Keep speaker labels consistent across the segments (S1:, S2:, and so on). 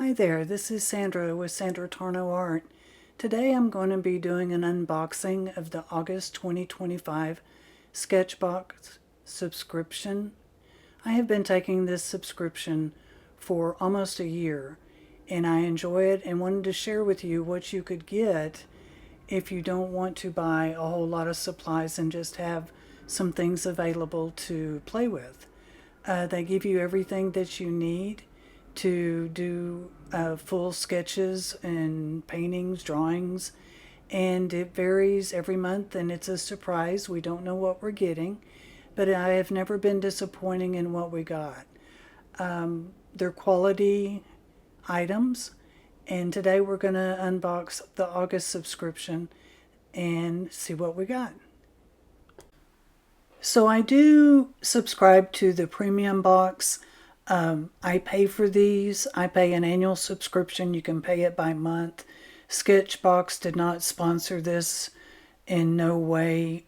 S1: Hi there, this is Sandra with Sandra Tarno Art. Today I'm going to be doing an unboxing of the August 2025 Sketchbox subscription. I have been taking this subscription for almost a year and I enjoy it and wanted to share with you what you could get if you don't want to buy a whole lot of supplies and just have some things available to play with. They give you everything that you need to do full sketches and paintings, drawings, and it varies every month and it's a surprise. We don't know what we're getting, but I have never been disappointing in what we got. They're quality items, and today we're going to unbox the August subscription and see what we got. So I do subscribe to the premium box. I pay for these. I pay an annual subscription. You can pay it by month. Sketchbox did not sponsor this in no way,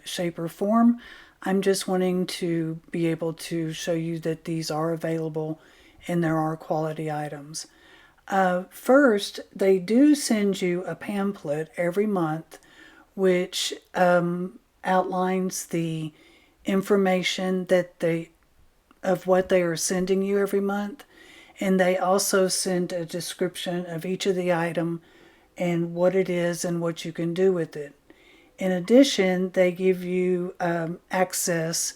S1: shape, or form. I'm just wanting to be able to show you that these are available and there are quality items. First, they do send you a pamphlet every month which outlines the information of what they are sending you every month, and they also send a description of each of the item and what it is and what you can do with it. In addition, they give you access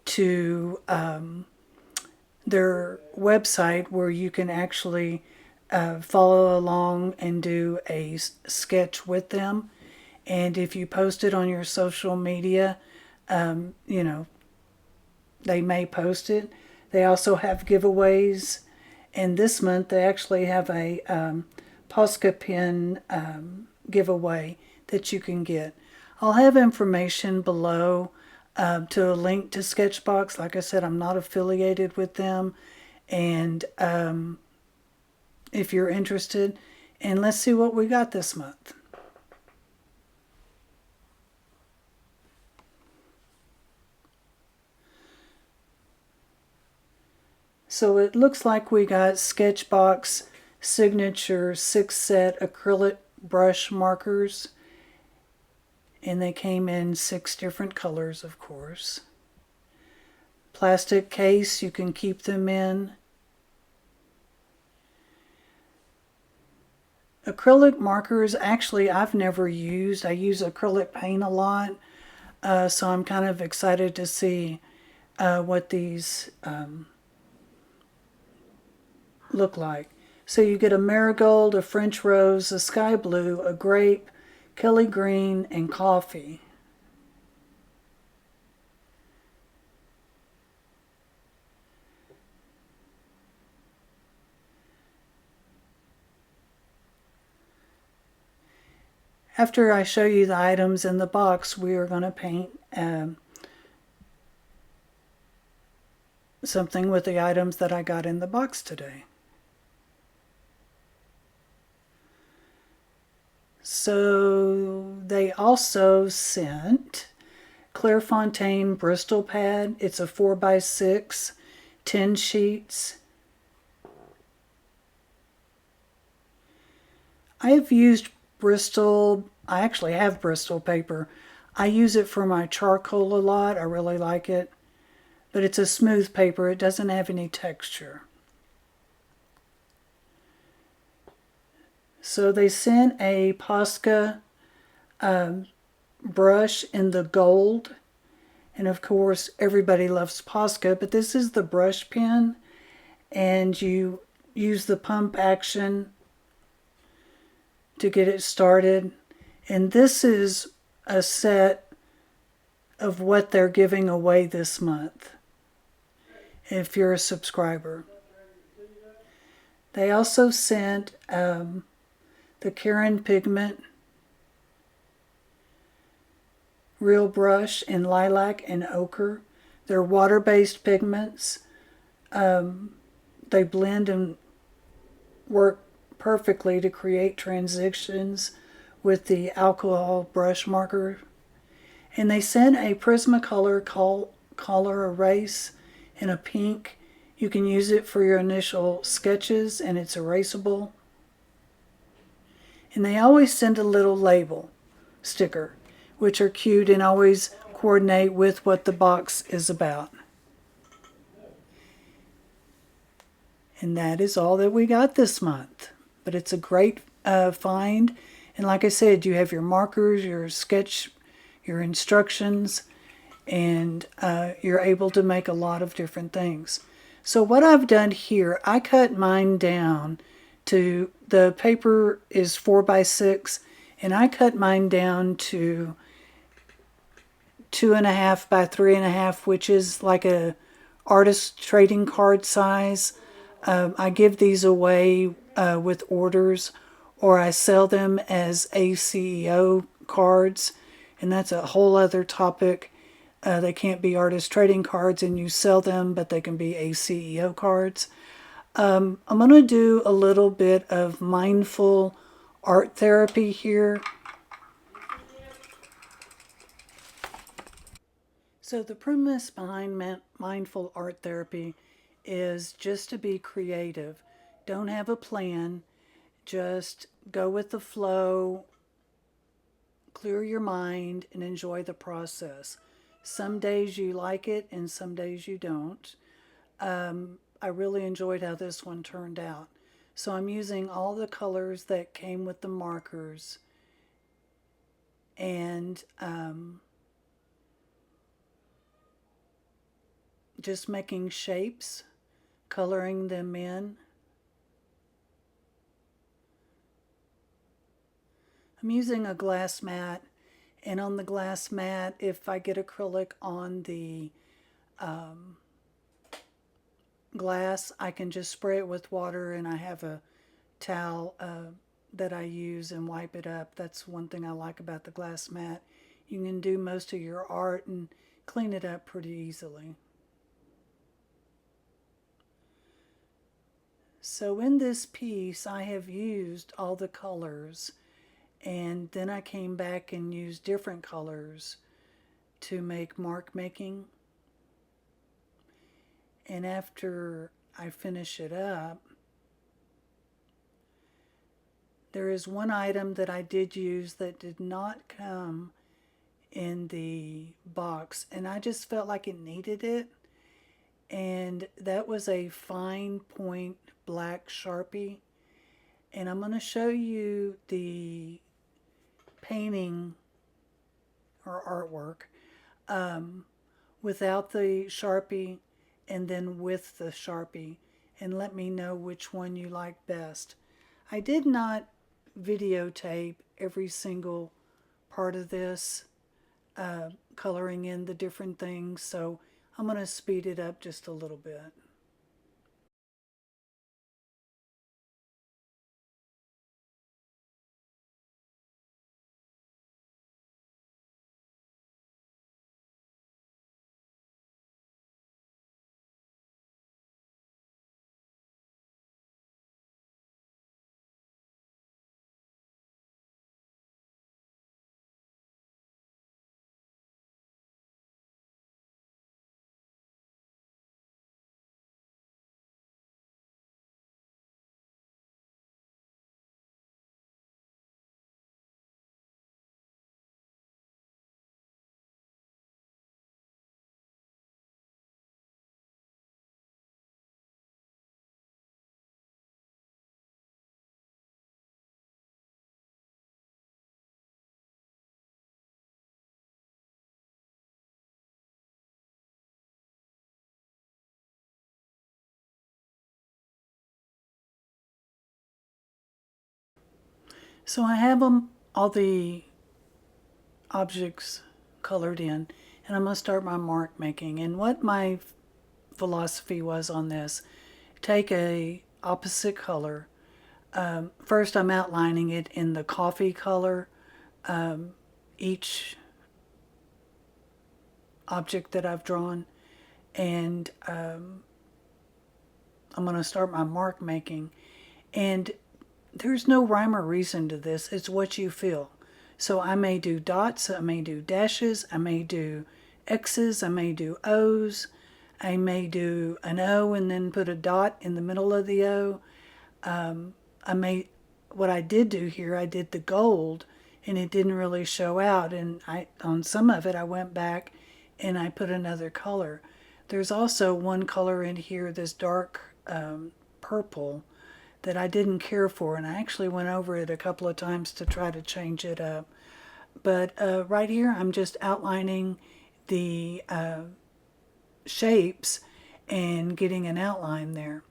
S1: to their website where you can actually follow along and do a sketch with them. And if you post it on your social media, they may post it. They also have giveaways. And this month they actually have a Posca pen giveaway that you can get. I'll have information below to a link to Sketchbox. Like I said, I'm not affiliated with them. And if you're interested, and let's see what we got this month. So it looks like we got Sketchbox Signature 6-set acrylic brush markers. And they came in 6 different colors, of course. Plastic case you can keep them in. Acrylic markers, actually I've never used. I use acrylic paint a lot. So I'm kind of excited to see what these look like. So you get a marigold, a French rose, a sky blue, a grape, Kelly green, and coffee. After I show you the items in the box, we are going to paint something with the items that I got in the box today. So they also sent Clairefontaine Bristol pad. It's a 4x6, 10 sheets. I have used Bristol. I actually have Bristol paper. I use it for my charcoal a lot. I really like it. But it's a smooth paper. It doesn't have any texture. So they sent a Posca brush in the gold. And of course, everybody loves Posca, but this is the brush pen. And you use the pump action to get it started. And this is a set of what they're giving away this month, if you're a subscriber. They also sent the Karen Pigment Real Brush in lilac and ochre. They're water-based pigments. They blend and work perfectly to create transitions with the alcohol brush marker. And they sent a Prismacolor color erase in a pink You can use it for your initial sketches and it's erasable. And they always send a little label sticker, which are cute and always coordinate with what the box is about. And that is all that we got this month. But it's a great find. And like I said, you have your markers, your sketch, your instructions, and you're able to make a lot of different things. So what I've done here, I cut mine down to, the paper is 4x6, and I cut mine down to 2.5 by 3.5, which is like a artist trading card size. I give these away with orders, or I sell them as ACEO cards, and that's a whole other topic. They can't be artist trading cards and you sell them, but they can be ACEO cards. I'm going to do a little bit of mindful art therapy here. So the premise behind mindful art therapy is just to be creative. Don't have a plan. Just go with the flow, clear your mind, and enjoy the process. Some days you like it and some days you don't. I really enjoyed how this one turned out. So I'm using all the colors that came with the markers, and just making shapes, coloring them in. I'm using a glass mat, and on the glass mat, if I get acrylic on the glass, I can just spray it with water, and I have a towel that I use and wipe it up. That's one thing I like about the glass mat. You can do most of your art and clean it up pretty easily. So in this piece, I have used all the colors, and then I came back and used different colors to make mark making. And after I finish it up, there is one item that I did use that did not come in the box, and I just felt like it needed it. And that was a fine point black Sharpie. And I'm going to show you the painting or artwork without the Sharpie and then with the Sharpie, and let me know which one you like best. I did not videotape every single part of this, coloring in the different things, so I'm going to speed it up just a little bit. So I have all the objects colored in, and I'm going to start my mark making. And what my philosophy was on this, take a opposite color. First I'm outlining it in the coffee color, each object that I've drawn, and I'm going to start my mark making. And there's no rhyme or reason to this. It's what you feel. So I may do dots, I may do dashes, I may do X's, I may do O's. I may do an O and then put a dot in the middle of the O. I may, what I did do here, I did the gold and it didn't really show out. And on some of it, I went back and I put another color. There's also one color in here, this dark purple, that I didn't care for. And I actually went over it a couple of times to try to change it up. But right here, I'm just outlining the shapes and getting an outline there.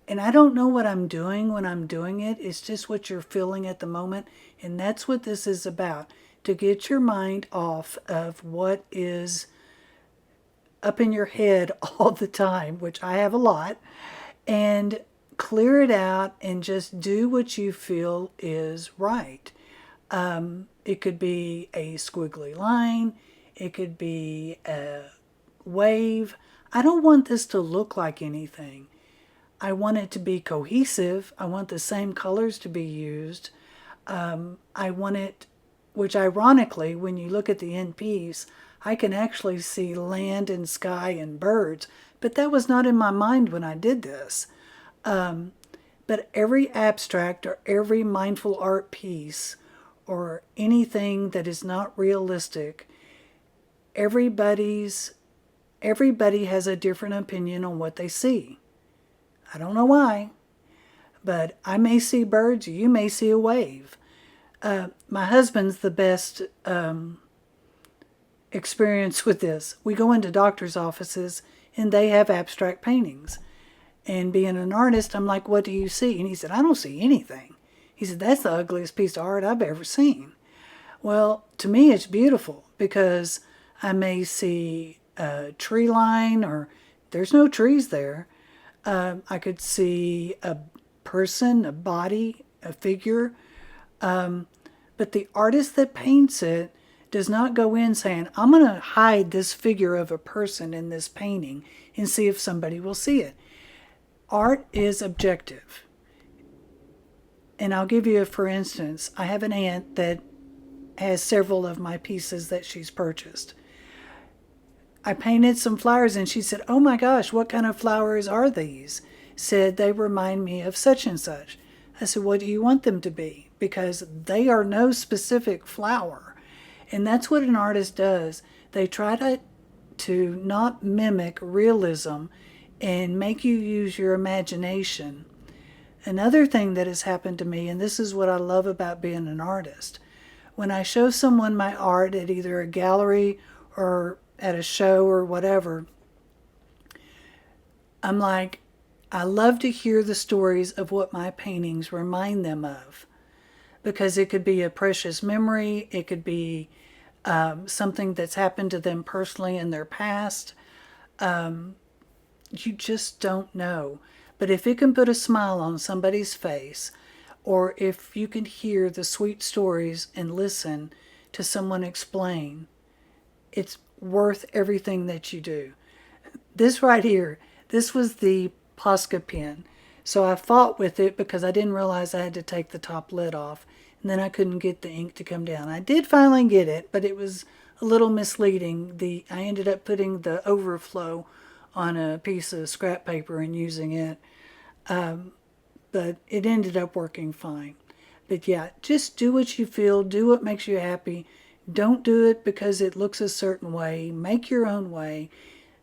S1: And I don't know what I'm doing when I'm doing it. It's just what you're feeling at the moment. And that's what this is about. To get your mind off of what is up in your head all the time, which I have a lot, and clear it out and just do what you feel is right. It could be a squiggly line. It could be a wave. I don't want this to look like anything. I want it to be cohesive. I want the same colors to be used. I want it, which ironically, when you look at the end piece, I can actually see land and sky and birds, but that was not in my mind when I did this. But every abstract or every mindful art piece or anything that is not realistic, everybody has a different opinion on what they see. I don't know why, but I may see birds, you may see a wave. My husband's the best experience with this. We go into doctors' offices and they have abstract paintings. And being an artist, I'm like, what do you see? And he said, I don't see anything. He said, that's the ugliest piece of art I've ever seen. Well, to me, it's beautiful because I may see a tree line or there's no trees there. I could see a person, a body, a figure. But the artist that paints it does not go in saying, I'm going to hide this figure of a person in this painting and see if somebody will see it. Art is objective. And I'll give you for instance, I have an aunt that has several of my pieces that she's purchased. I painted some flowers and she said, oh my gosh, what kind of flowers are these? Said, they remind me of such and such. I said, what do you want them to be? Because they are no specific flower. And that's what an artist does. They try to not mimic realism and make you use your imagination. Another thing that has happened to me, and this is what I love about being an artist, when I show someone my art at either a gallery or at a show or whatever, I'm like, I love to hear the stories of what my paintings remind them of. Because it could be a precious memory, it could be something that's happened to them personally in their past. You just don't know. But if it can put a smile on somebody's face, or if you can hear the sweet stories and listen to someone explain, it's worth everything that you do. This right here, this was the Posca pen. So I fought with it because I didn't realize I had to take the top lid off. And then I couldn't get the ink to come down. I did finally get it, but it was a little misleading. I ended up putting the overflow on a piece of scrap paper and using it. But it ended up working fine. But yeah, just do what you feel. Do what makes you happy. Don't do it because it looks a certain way. Make your own way.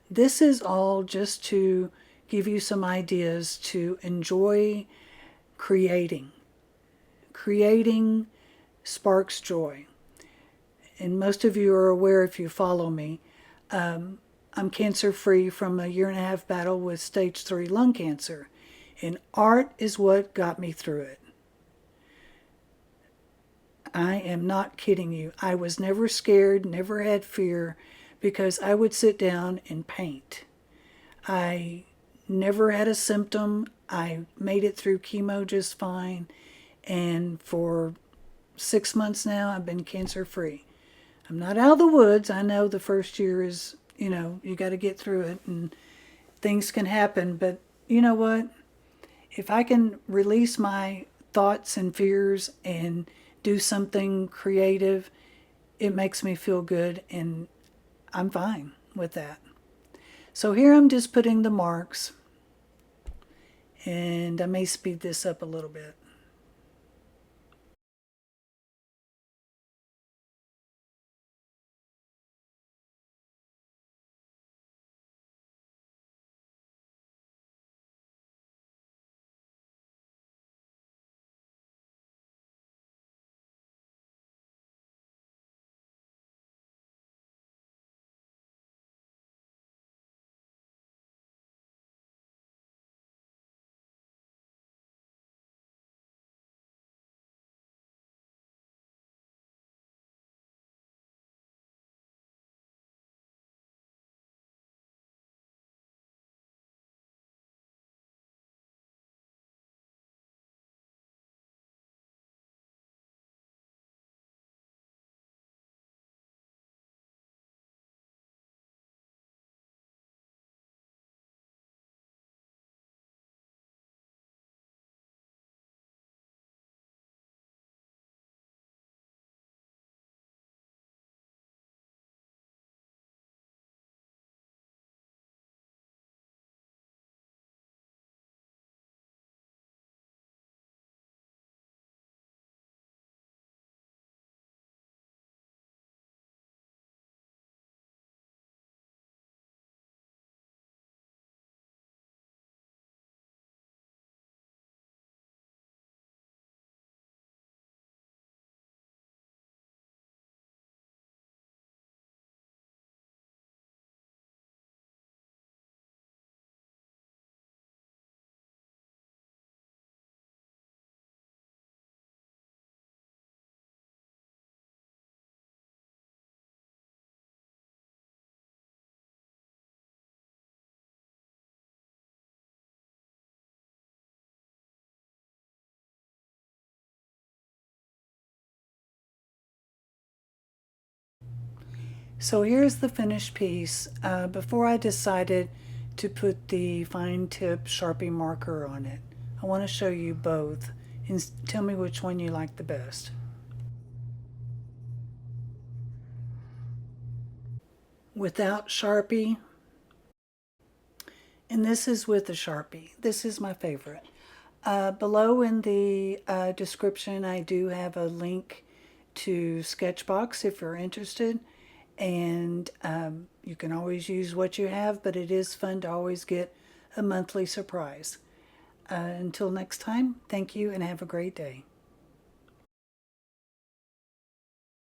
S1: This is all just to give you some ideas to enjoy creating. Creating sparks joy. And most of you are aware if you follow me. I'm cancer-free from a 1.5-year battle with stage 3 lung cancer. And art is what got me through it. I am not kidding you. I was never scared, never had fear, because I would sit down and paint. I never had a symptom. I made it through chemo just fine. And for 6 months now, I've been cancer-free. I'm not out of the woods. I know the first year is, you got to get through it and things can happen. But you know what? If I can release my thoughts and fears and do something creative, it makes me feel good, and I'm fine with that. So here I'm just putting the marks, and I may speed this up a little bit. So here's the finished piece. Before I decided to put the fine tip Sharpie marker on it, I want to show you both and tell me which one you like the best. Without Sharpie, and this is with a Sharpie. This is my favorite. Below in the description, I do have a link to Sketchbox if you're interested. And you can always use what you have, but it is fun to always get a monthly surprise. Until next time, thank you and have a great day.